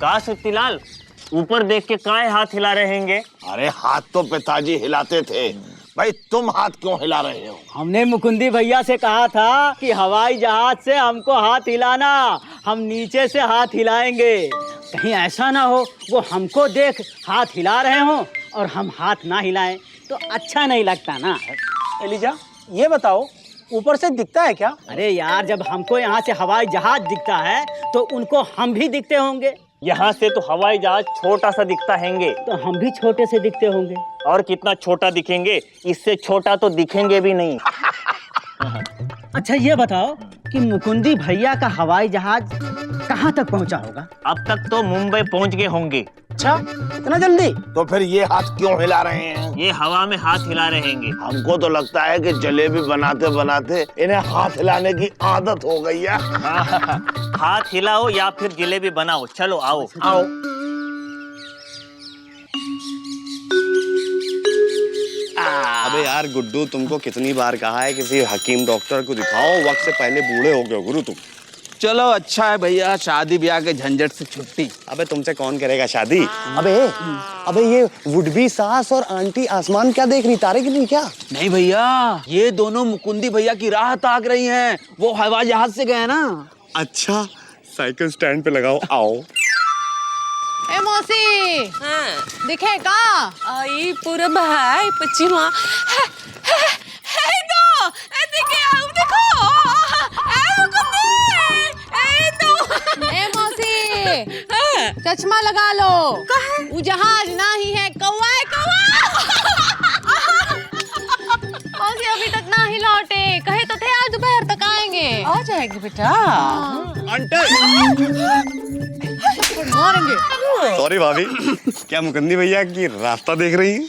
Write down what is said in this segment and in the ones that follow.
का सुत्तीलाल, ऊपर देख के काहे हाथ हिला रहे हैं? अरे हाथ तो पिताजी हिलाते थे, भाई तुम हाथ क्यों हिला रहे हो? हमने मुकुंदी भैया से कहा था कि हवाई जहाज से हमको हाथ हिलाना, हम नीचे से हाथ हिलाएंगे। कहीं ऐसा ना हो वो हमको देख हाथ हिला रहे हो और हम हाथ ना हिलाएं, तो अच्छा नहीं लगता ना। एलिजा, ये बताओ ऊपर से दिखता है क्या? अरे यार, जब हमको यहाँ से हवाई जहाज दिखता है तो उनको हम भी दिखते होंगे। यहाँ से तो हवाई जहाज छोटा सा दिखता हैंगे, तो हम भी छोटे से दिखते होंगे। और कितना छोटा दिखेंगे, इससे छोटा तो दिखेंगे भी नहीं। अच्छा ये बताओ कि मुकुंदी भैया का हवाई जहाज कहाँ तक पहुँचा होगा? अब तक तो मुंबई पहुँच गए होंगे। अच्छा, इतना जल्दी? तो फिर ये हाथ क्यों हिला रहे हैं? ये हवा में हाथ हिला रहे हैं। हमको तो लगता है कि जलेबी बनाते बनाते इन्हें हाथ हिलाने की आदत हो गई है। हाथ हिलाओ या फिर जलेबी बनाओ, चलो आओ आओ। अबे यार गुड्डू, तुमको कितनी बार कहा है किसी हकीम डॉक्टर को दिखाओ, वक्त से पहले बूढ़े हो गए गुरु तुम। चलो अच्छा है भैया, शादी ब्याह के झंझट से छुट्टी। अबे तुमसे कौन करेगा शादी? अबे ये वुड बी सास और आंटी आसमान क्या देख रही, तारे की नहीं क्या? नहीं भैया, ये दोनों मुकुंदी भैया की राह ताक रही हैं। वो हवाई जहाज से गए ना। अच्छा, साइकिल स्टैंड पे लगाओ, आओ। ए मौसी, हाँ, दिखे का? आई पूरब है पश्चिमा है तो दिखे आओ देखो ए मौसी, चश्मा लगा लो। वो जहाज ना ही है, कौवा है, कौवा। मौसी अभी तक ना ही लौटे, कहे तो थे आज दोपहर तक आएंगे। आ जाएगी बेटा। मारेंगे। सॉरी भाभी, क्या मुकुंदी भैया की रास्ता देख रही हैं?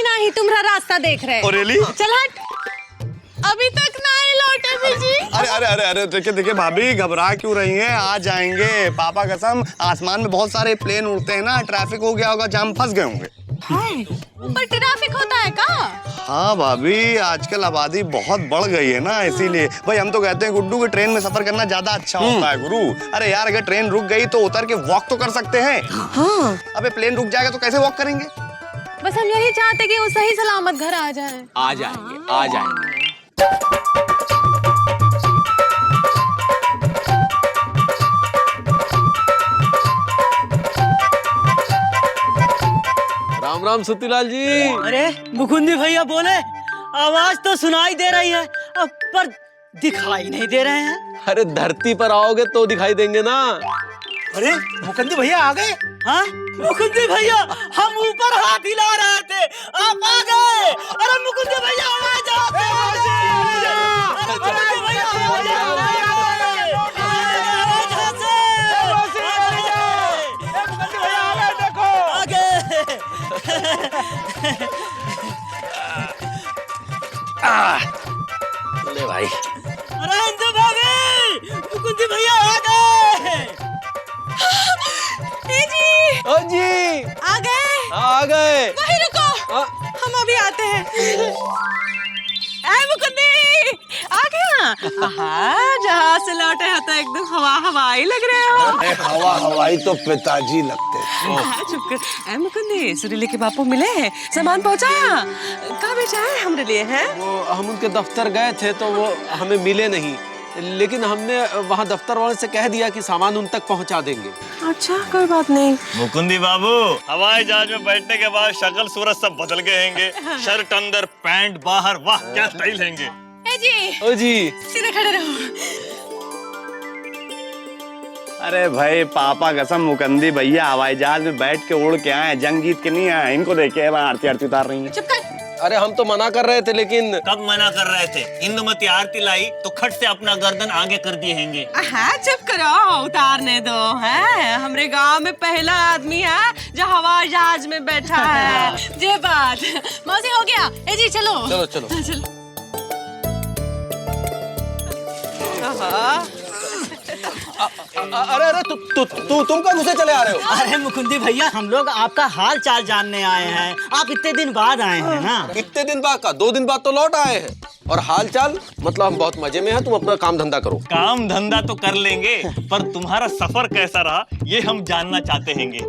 नहीं तुम्हारा रास्ता देख रहे। Oh really? चल हट, अभी तक ना ही लौटे बीजी। अरे अरे अरे अरे, देखिए देखिए भाभी, घबरा क्यों रही हैं? आ जाएंगे, पापा कसम। आसमान में बहुत सारे प्लेन उड़ते हैं ना, ट्रैफिक हो गया होगा, जाम फंस गए होंगे। ऊपर ट्रैफिक होता है का? हाँ भाभी, आजकल आबादी बहुत बढ़ गई है ना, इसीलिए। भाई हम तो कहते हैं गुड्डू कि ट्रेन में सफर करना ज्यादा अच्छा होता है गुरु। अरे यार, अगर ट्रेन रुक गई तो उतर के वॉक तो कर सकते हैं। हाँ। अबे प्लेन रुक जाएगा तो कैसे वॉक करेंगे? बस हम यही चाहते कि वो सही सलामत घर आ जाए। आ जाएंगे, आ जाएंगे। राम राम सुत्तीलाल जी। अरे मुकुंदी भैया बोले, आवाज तो सुनाई दे रही है, पर दिखाई नहीं दे रहे हैं। अरे धरती पर आओगे तो दिखाई देंगे ना। अरे मुकुंदी भैया आ गए? हाँ मुकुंदी भैया, हम ऊपर हाथ हिला रहे थे, आप आ गए। अरे मुकुंदी भैया आवाज आते हैं। अरे मुकुंदी भैया आवाज आते हैं। ले भाई। अरे अंजू भाभी, मुकुंदी भैया आ गए। ओ जी, आ गए? आ गए। वहीं रुको, हम अभी आते हैं। मुकुंदी आ गया। जहाज से लौटे हैं तो एकदम हवाई लग रहे हो। हवा हवाई तो पिताजी लगते थे। चुप कर। मुकुंदी, सुरीले के बापू मिले, सामान पहुंचाया? कहाँ बेचा है हमरे लिए है? वो हम उनके दफ्तर गए थे तो वो हमें मिले नहीं, लेकिन हमने वहाँ दफ्तर वाले से कह दिया कि सामान उन तक पहुँचा देंगे। अच्छा, कोई बात नहीं। मुकुंदी बाबू, हवाई जहाज में बैठने के बाद शक्ल सूरत सब बदल गए होंगे। शर्ट अंदर, पैंट बाहर, वाह क्या स्टाइल हैंगे। ए जी, ओ जी, सीधे खड़े रहो। अरे भाई पापा कसम, मुकुंदी भैया हवाई जहाज में बैठ के उड़ के आए, जंग जीत के नहीं आए। इनको देखे आरती आरती उतार रही हैं। चुप कर। अरे हम तो मना कर रहे थे, लेकिन कब मना कर रहे थे? इंदुमती आरती लाई तो खट से अपना गर्दन आगे कर दिए हैंगे। चुप करो, उतारने दो। है हमरे गांव में पहला आदमी है जो हवाई जहाज में बैठा है। जे बात। मौसी हो गया। ए जी चलो। चलो चलो। चलो। अरे अरे तुम कब घुसे चले आ रहे हो? अरे मुकुंदी भैया, हम लोग आपका हाल चाल जानने आए हैं। आप इतने दिन बाद आए हैं ना। इतने दिन बाद का? 2 दिन बाद तो लौट आए हैं। और हाल चाल मतलब हम बहुत मजे में हैं, तुम अपना काम धंधा करो। काम धंधा तो कर लेंगे, पर तुम्हारा सफर कैसा रहा ये हम जानना चाहते हैंगे।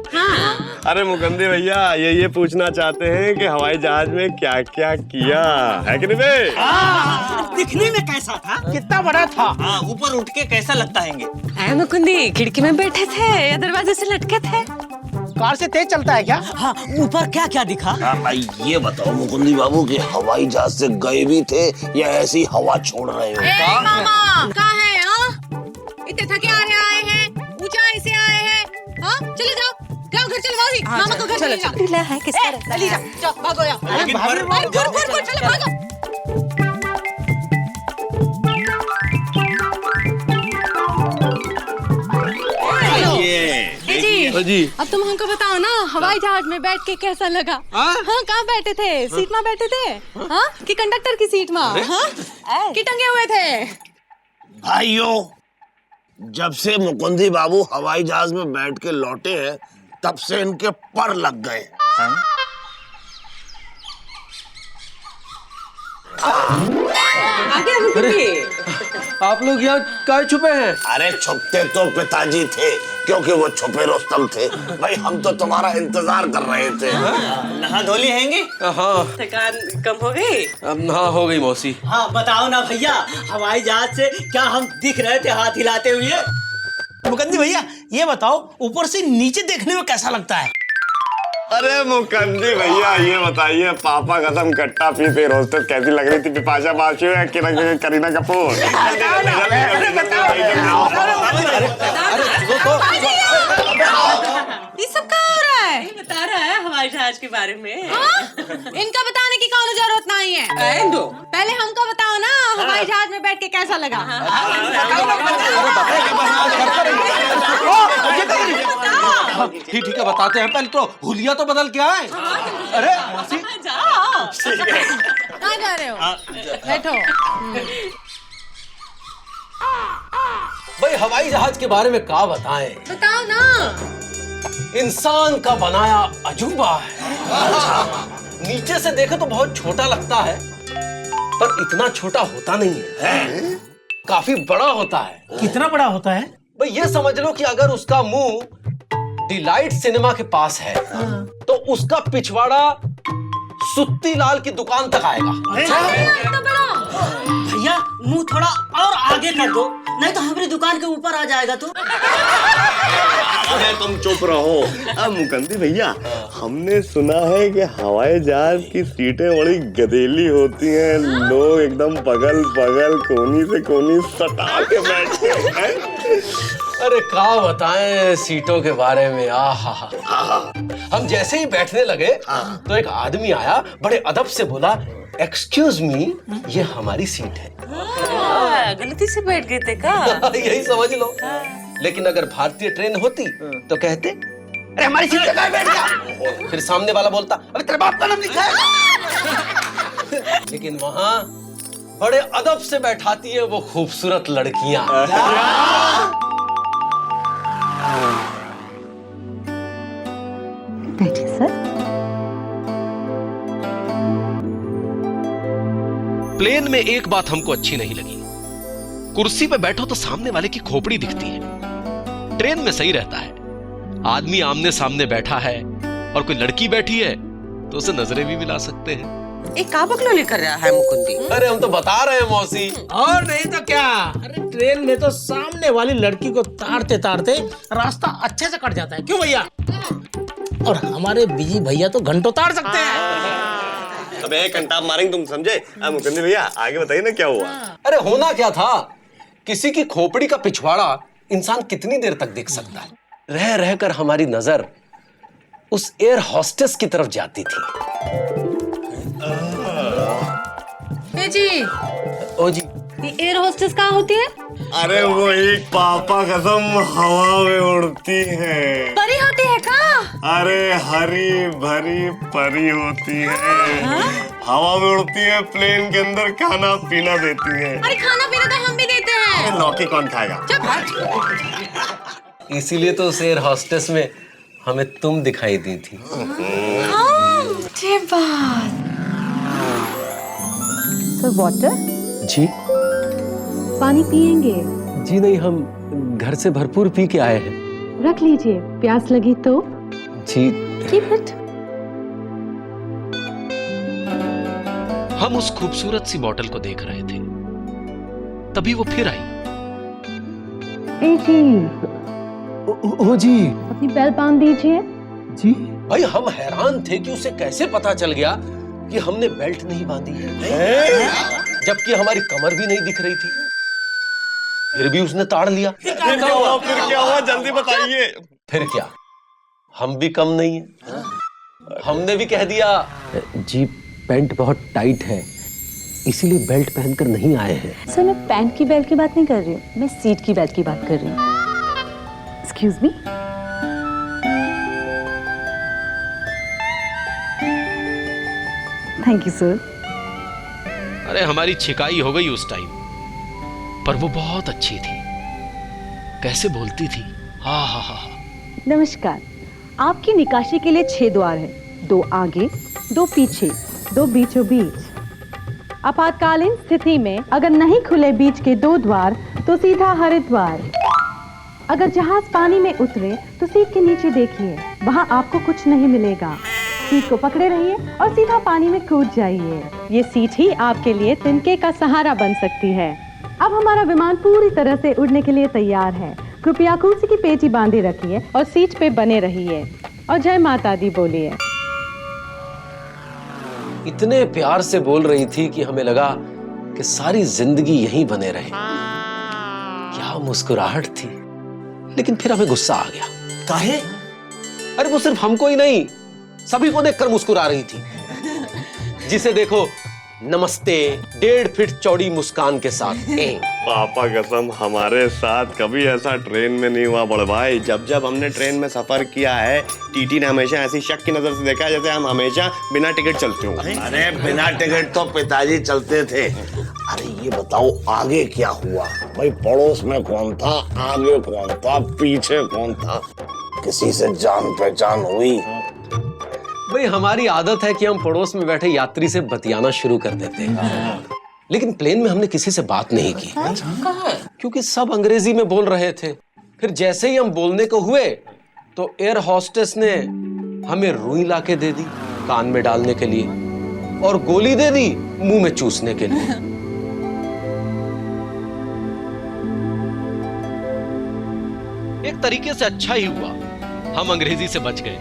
अरे मुकंदी भैया ये पूछना चाहते हैं कि हवाई जहाज में क्या क्या किया है कि नहीं बे? दिखने में कैसा था, कितना बड़ा था? हाँ, ऊपर उठ के कैसा लगता हैंगे? ऐ मुकुंदी खिड़की में बैठे थे या दरवाजे से लटके थे? कार से तेज चलता है क्या? हाँ, ऊपर क्या क्या दिखा? हाँ भाई ये बताओ मुकुंदी बाबू कि हवाई जहाज से गए भी थे या ऐसी हवा छोड़ रहे हो? मामा कहाँ है? इतने थके आए हैं, ऊंचाई से आए हैं। हाँ चले जाओ घर चलो मौसी, मामा को घर चले जाओ। ढीला है किसका चली जाओ भागो यार। लेकिन पर चलो भागो। जी अब तुम हमको बताओ ना, हवाई जहाज में बैठ के कैसा लगा? हाँ कहाँ बैठे थे? सीट में बैठे थे? हाँ कि कंडक्टर की सीट में? हाँ कि टंगे हुए थे? भाइयों जब से मुकुंदी बाबू हवाई जहाज में बैठ के लौटे हैं तब से इनके पर लग गए। आगे मुकुंदी। आप लोग यहाँ काहे छुपे हैं? अरे छुपते तो पिताजी थे क्योंकि वो छुपे रुस्तम थे। भाई हम तो तुम्हारा इंतजार कर रहे थे। नहा धोली हैंगे? हाँ थकान कम हो गई? हाँ हो गई मौसी। हाँ बताओ ना भैया, हवाई जहाज से क्या हम दिख रहे थे हाथ हिलाते हुए? मुकंदी भैया ये बताओ, ऊपर से नीचे देखने में कैसा लगता है? अरे मुकंदी भैया ये बताइए, पापा कसम कट्टा पीते रोस्टेड कैसी लग रही थी? बिपाशा बासु या करीना कपूर? ये सब क्या हो रहा है? बता रहा है हवाई जहाज के बारे में। इनका बताने की कौन जरूरत नहीं है। पहले हमको बताओ ना, हवाई जहाज में बैठ के कैसा लगा? ठीक है बताते हैं, पहले तो हुलिया तो बदल के आए। अरे मौसी जाओ। कहाँ जा रहे हो? बैठो। भाई हवाई जहाज के बारे में क्या बताएं? बताओ ना। इंसान का बनाया अजूबा है। नीचे से देखे तो बहुत छोटा लगता है, पर इतना छोटा होता नहीं है, काफी बड़ा होता है। कितना बड़ा होता है? भाई ये समझ लो कि अगर उसका मुंह डिलाइट सिनेमा के पास है तो उसका पिछवाड़ा सुत्ती लाल की दुकान तक आएगा। भैया मुंह थोड़ा और आगे कर दो, नहीं तो हमारी दुकान के ऊपर आ जाएगा तू। अरे तुम चुप रहो। अब मुकंदी भैया हमने सुना है कि हवाई जहाज की सीटें बड़ी गदेली होती हैं, लोग एकदम बगल बगल कोनी से कोनी सटा के बैठते हैं। अरे क्या बताएं सीटों के बारे में। आहा हम जैसे ही बैठने लगे तो एक आदमी आया, बड़े अदब से बोला, एक्सक्यूज मी ये हमारी सीट है। गलती से बैठ गए थे का? यही समझ लो। लेकिन अगर भारतीय ट्रेन होती तो कहते अरे हमारी सीट पे बैठ गया। फिर सामने वाला बोलता अबे तेरे बाप का नाम लिखा है। लेकिन वहां बड़े अदब से बैठाती है वो खूबसूरत लड़कियां। बैठे सर। प्लेन में एक बात हमको अच्छी नहीं लगी, कुर्सी पे बैठो तो सामने वाले की खोपड़ी दिखती है। ट्रेन में सही रहता है, आदमी आमने सामने बैठा है और कोई लड़की बैठी है तो उसे नजरें भी मिला सकते हैं। एक का बकलोली कर रहा है मुकुंदी? अरे हम तो बता रहे हैं मौसी। और नहीं तो क्या। अरे ट्रेन में तो सामने वाली लड़की को तारते तारते रास्ता अच्छे से कट जाता है, क्यों भैया? और हमारे बिजी भैया तो घंटों तार सकते हैं। अबे घंटा मारेंगे तुम समझे? मुकंदी भैया आगे बताइए ना क्या हुआ? अरे होना क्या था, किसी की खोपड़ी का पिछवाड़ा इंसान कितनी देर तक देख सकता है। रह रहकर हमारी नजर उस एयर हॉस्टेस की तरफ जाती थी। जी ओ जी ये एयर होस्टेस कहाँ होती है? अरे वो एक पापा कसम हवा में उड़ती है। परी होती है का? अरे हरी भरी परी होती है। हवा में उड़ती है, प्लेन के अंदर खाना पीना देती है। अरे खाना पीना तो हम भी देते हैं। लौकी कौन खाएगा? इसीलिए तो उस एयर हॉस्टेस में हमें तुम दिखाई दी थी। ये बात। Sir water? जी पानी पिएंगे? जी नहीं, हम घर से भरपूर पी के आए हैं। रख लीजिए, प्यास लगी तो। जी Keep it. हम उस खूबसूरत सी बॉटल को देख रहे थे, तभी वो फिर आई। ए जी, ओ जी। अपनी बेल्ट बांध दीजिए। जी भाई हम हैरान थे कि उसे कैसे पता चल गया कि हमने बेल्ट नहीं बांधी है, जबकि हमारी कमर भी नहीं दिख रही थी। फिर भी उसने ताड़ लिया। फिर क्या हुआ जल्दी बताइए। फिर क्या, हम भी कम नहीं है, हमने भी कह दिया जी पैंट बहुत टाइट है, इसीलिए बेल्ट पहनकर नहीं आए हैं। सर, मैं पैंट की बेल्ट की बात नहीं कर रही हूँ, मैं सीट की बेल्ट की बात कर रही हूँ। Excuse me. Thank you sir. अरे हमारी छिकाई हो गई उस टाइम, पर वो बहुत अच्छी थी, कैसे बोलती थी। हाँ हाँ हाँ। नमस्कार, आपकी निकाशी के लिए 6 द्वार हैं, 2 आगे, 2 पीछे, 2 बीचों बीच। आपातकालीन स्थिति में अगर नहीं खुले बीच के 2 द्वार तो सीधा हरिद्वार। अगर जहाज पानी में उतरे तो सीट के नीचे देखिए, वहाँ आपको कुछ नहीं मिलेगा। सीट को पकड़े रहिए और सीधा पानी में कूद जाइए। ये सीट ही आपके लिए तिनके का सहारा बन सकती है। अब हमारा विमान पूरी तरह से उड़ने के लिए तैयार है। कृपया कुर्सी की पेटी बांधे रखिए और सीट पे बने रहिए और जय माता दी बोलिए। इतने प्यार से बोल रही थी कि हमें लगा कि सारी जिंदगी यहीं बने रहे। क्या मुस्कुराहट थी, लेकिन फिर हमें गुस्सा आ गया। काहे? अरे वो सिर्फ हमको ही नहीं, सभी को देखकर मुस्कुरा रही थी। जिसे देखो नमस्ते 1.5 फीट चौड़ी मुस्कान के साथ। पापा कसम हमारे साथ कभी ऐसा ट्रेन में नहीं हुआ बड़े भाई। जब जब हमने ट्रेन में सफर किया है, टीटी ने हमेशा ऐसी शक की नजर से देखा है जैसे हम हमेशा बिना टिकट चलते हो। अरे बिना टिकट तो पिताजी चलते थे। अरे ये बताओ आगे क्या हुआ? भाई पड़ोस में कौन था, आगे कौन था, पीछे कौन था? किसी से जान पहचान हुई? भाई हमारी आदत है कि हम पड़ोस में बैठे यात्री से बतियाना शुरू कर देते हैं, लेकिन प्लेन में हमने किसी से बात नहीं की। क्योंकि सब अंग्रेजी में बोल रहे थे। फिर जैसे ही हम बोलने को हुए तो एयर हॉस्टेस ने हमें रुई ला के दे दी कान में डालने के लिए, और गोली दे दी मुंह में चूसने के लिए। एक तरीके से अच्छा ही हुआ हम अंग्रेजी से बच गए,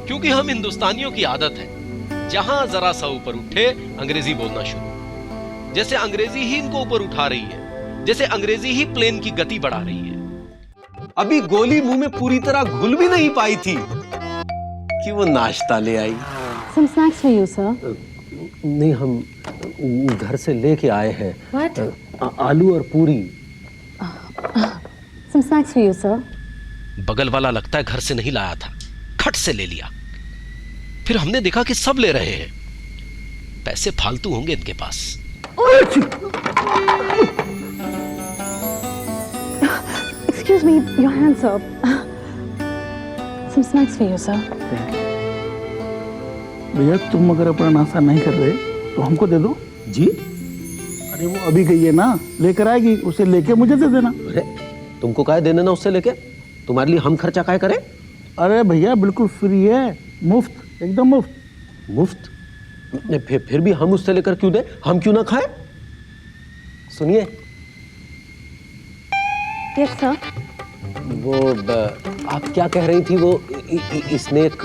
क्योंकि हम हिंदुस्तानियों की आदत है जहां जरा सा ऊपर उठे अंग्रेजी बोलना शुरू। जैसे अंग्रेजी ही इनको ऊपर उठा रही है, जैसे अंग्रेजी ही प्लेन की गति बढ़ा रही है। अभी गोली मुंह में पूरी तरह घुल भी नहीं पाई थी कि वो नाश्ता ले आई। Some snacks for you, sir. नहीं, हम घर से लेके आए हैं। What? आलू और पूरी। Some snacks for you, sir. बगल वाला लगता है घर से नहीं लाया था, खट से ले लिया। फिर हमने देखा कि सब ले रहे हैं, पैसे फालतू होंगे इनके पास। Excuse me, your hands up. Some snacks for you, sir. भैया तुम अगर अपना नाश्ता नहीं कर रहे तो हमको दे दो। जी? अरे वो अभी गई है ना, लेकर आएगी, उसे लेके मुझे दे देना। अरे तुमको काहे देने ना उससे लेके? तुम्हारे लिए हम खर्चा काहे करें? अरे भैया बिल्कुल फ्री है, मुफ्त, एकदम मुफ्त। मुफ्त? फिर भी हम उससे लेकर क्यों दे? हम क्यों ना खाएं? सुनिए। Yes, sir. वो आप क्या कह रही थी? वो स्नैक?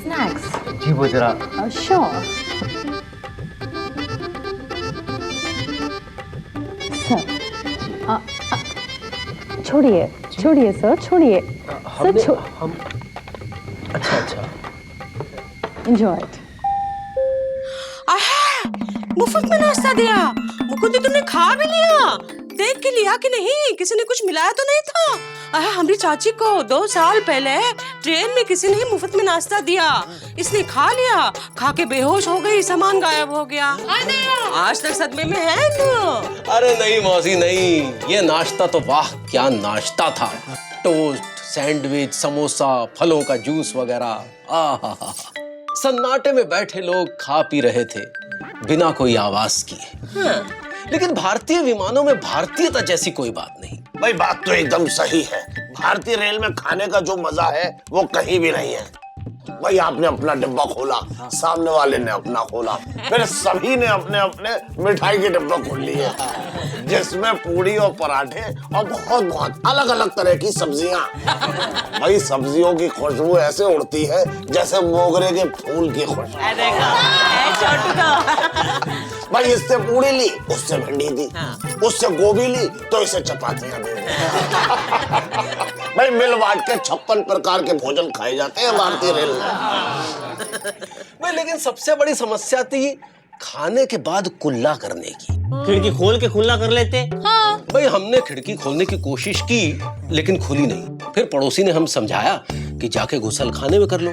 Snacks. जी वो जरा। Sure. Sir. छोड़िए, छोड़िए सर, छोड़िए। सर हम अच्छा Enjoy it. मुफ्त में नाश्ता दिया। मुकुंदी तुमने खा भी लिया? देख के लिया कि नहीं? किसी ने कुछ मिलाया तो नहीं था? हमारी चाची को 2 साल पहले ट्रेन में किसी ने मुफ्त में नाश्ता दिया, इसने खा लिया, खा के बेहोश हो गई, सामान गायब हो गया। आज तक सदमे में है तो। अरे नहीं मौसी नहीं, ये नाश्ता तो वाह क्या नाश्ता था। टोस्ट, सैंडविच, समोसा, फलों का जूस वगैरह। आहा, सन्नाटे में बैठे लोग खा पी रहे थे बिना कोई आवाज किए। लेकिन भारतीय विमानों में भारतीयता जैसी कोई बात नहीं। भाई बात तो एकदम सही है। भारतीय रेल में खाने का जो मजा है वो कहीं भी नहीं है। भाई आपने अपना डिब्बा खोला, सामने वाले ने अपना खोला, फिर सभी ने अपने अपने मिठाई के डिब्बा खोल लिए, जिसमें पूड़ी और पराठे और बहुत बहुत अलग अलग तरह की सब्जियां। भाई सब्जियों की खुशबू ऐसे उड़ती है जैसे मोगरे के फूल की खुशबू। भाई इससे पूड़ी ली, उससे भिंडी दी, उससे गोभी ली तो इसे चपातियां दे दी। भाई मिल बांट के 56 प्रकार के भोजन खाए जाते हैं भारतीय रेल में। भाई लेकिन सबसे बड़ी समस्या थी खाने के बाद कुल्ला करने की। खिड़की खोल के खुला कर लेते। हाँ। भाई हमने खिड़की खोलने की कोशिश की लेकिन खुली नहीं। फिर पड़ोसी ने हम समझाया कि जाके गुसल खाने में कर लो।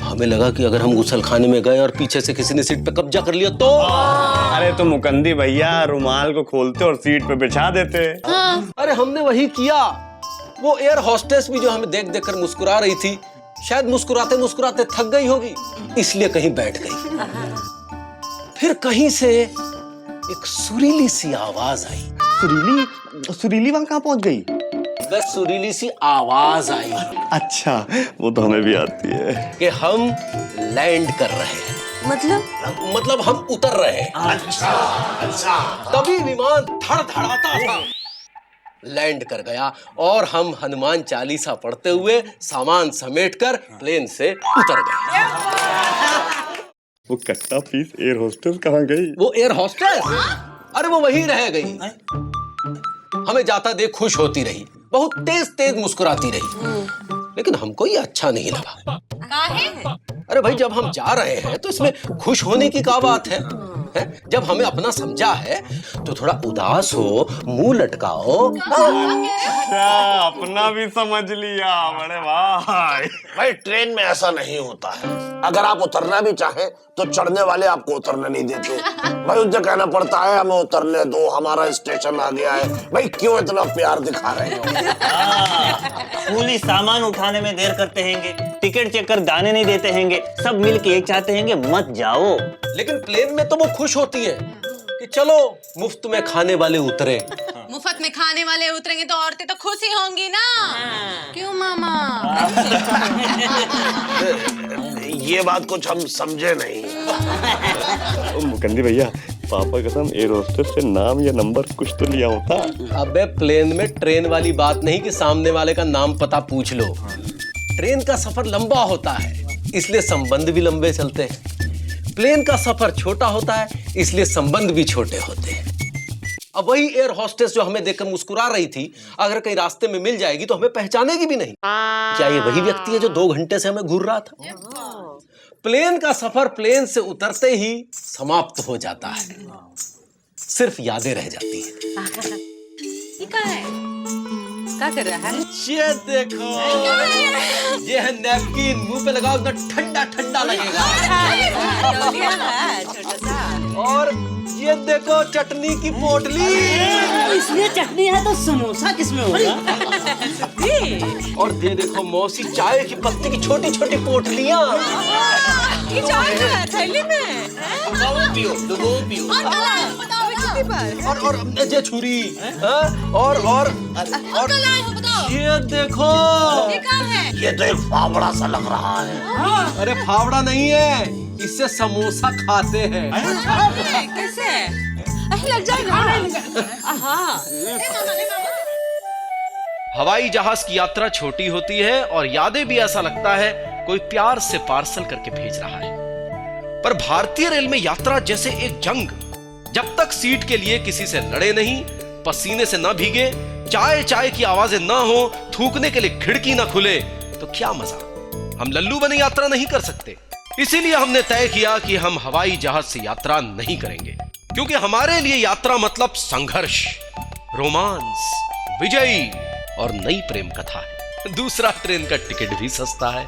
हमें लगा कि अगर हम गुसल खाने में गए और पीछे से किसी ने सीट पे कब्जा कर लिया तो अरे तो मुकंदी भैया रुमाल को खोलते और सीट पे बिछा देते। अरे हमने वही किया। वो एयर होस्टेस भी जो हमें देख देख कर मुस्कुरा रही थी, शायद मुस्कुराते मुस्कुराते थक गई होगी, इसलिए कहीं बैठ गई। फिर कहीं से एक सुरीली सी आवाज आई। सुरीली वहां कहाँ पहुंच गई? बस सुरीली सी आवाज आई। अच्छा वो तो हमें भी आती है कि हम लैंड कर रहे हैं। मतलब हम उतर रहे हैं। अच्छा। तभी विमान धड़धड़ाता था लैंड कर गया और हम हनुमान चालीसा पढ़ते हुए सामान समेटकर प्लेन से उतर गए। वो कट्टा पीस एयर होस्टेस कहाँ गई? वो एयर होस्टेस? अरे वो वहीं रह गई। हमें जाता देख खुश होती रही, बहुत तेज तेज मुस्कुराती रही, लेकिन हमको ये अच्छा नहीं लगा। अरे भाई जब हम जा रहे हैं तो इसमें खुश होने की क्या बात है? जब हमें अपना समझा है तो थोड़ा उदास हो, मुंह लटकाओ। अच्छा अपना भी समझ लिया, बड़े भाई। भाई ट्रेन में ऐसा नहीं होता है। अगर आप उतरना भी चाहें तो चढ़ने वाले आपको उतरने नहीं देते। भाई उनसे कहना पड़ता है हमें उतरने दो, हमारा स्टेशन आ गया है। भाई क्यों इतना प्यार दिखा रहे हो? कूली सामान उठाने में देर करते हैंगे, टिकट चेक कर दाने नहीं देते हैंगे, सब मिल के एक चाहते हैंगे मत जाओ। लेकिन प्लेन में तो वो खुश होती है कि चलो मुफ्त में खाने वाले उतरे। मुफ्त में खाने वाले उतरेंगे तो औरतें तो खुश ही होंगी ना। क्यों मामा? ये बात कुछ हम समझे नहीं। मुकंदी भैया पापा कसम एयर होस्टेस से नाम या नंबर कुछ तो लिया होता। अबे प्लेन में ट्रेन वाली बात नहीं कि सामने वाले का नाम पता पूछ लो। ट्रेन का सफर लंबा होता है इसलिए संबंध भी लंबे चलते हैं। प्लेन का सफर छोटा होता है इसलिए संबंध भी छोटे होते हैं। अब वही एयर होस्टेस जो हमें देखकर मुस्कुरा रही थी, अगर कहीं रास्ते में मिल जाएगी तो हमें पहचानेगी भी नहीं। क्या ये वही व्यक्ति है जो 2 घंटे से हमें घूर रहा था? प्लेन का सफर प्लेन से उतरते ही समाप्त हो जाता है, सिर्फ यादें रह जाती हैं। ये क्या है? क्या कर रहा है? ये देखो, ये है नैपकिन, मुंह पे लगाओ तो ठंडा ठंडा लगेगा। छोटा सा। और ये देखो चटनी की पोटली। इसमें चटनी है तो समोसा किसमें होगा? और ये देखो मौसी चाय की पत्ती की छोटी छोटी पोटलियां। ये चाय है थैली में। डुबो पियो। और ये छुरी। और ये देखो, ये क्या है? ये तो एक फावड़ा सा लग रहा है। अरे फावड़ा नहीं है, इससे समोसा खाते हैं। कैसे? लग जाएगा। हवाई जहाज की यात्रा छोटी होती है और यादें भी ऐसा लगता है कोई प्यार से पार्सल करके भेज रहा है। पर भारतीय रेल में यात्रा जैसे एक जंग। जब तक सीट के लिए किसी से लड़े नहीं, पसीने से ना भीगे, चाय चाय की आवाजें ना हो, थूकने के लिए खिड़की ना खुले, तो क्या मजा। हम लल्लू बने यात्रा नहीं कर सकते। इसीलिए हमने तय किया कि हम हवाई जहाज से यात्रा नहीं करेंगे, क्योंकि हमारे लिए यात्रा मतलब संघर्ष, रोमांस, विजयी और नई प्रेम कथा है। दूसरा ट्रेन का टिकट भी सस्ता है।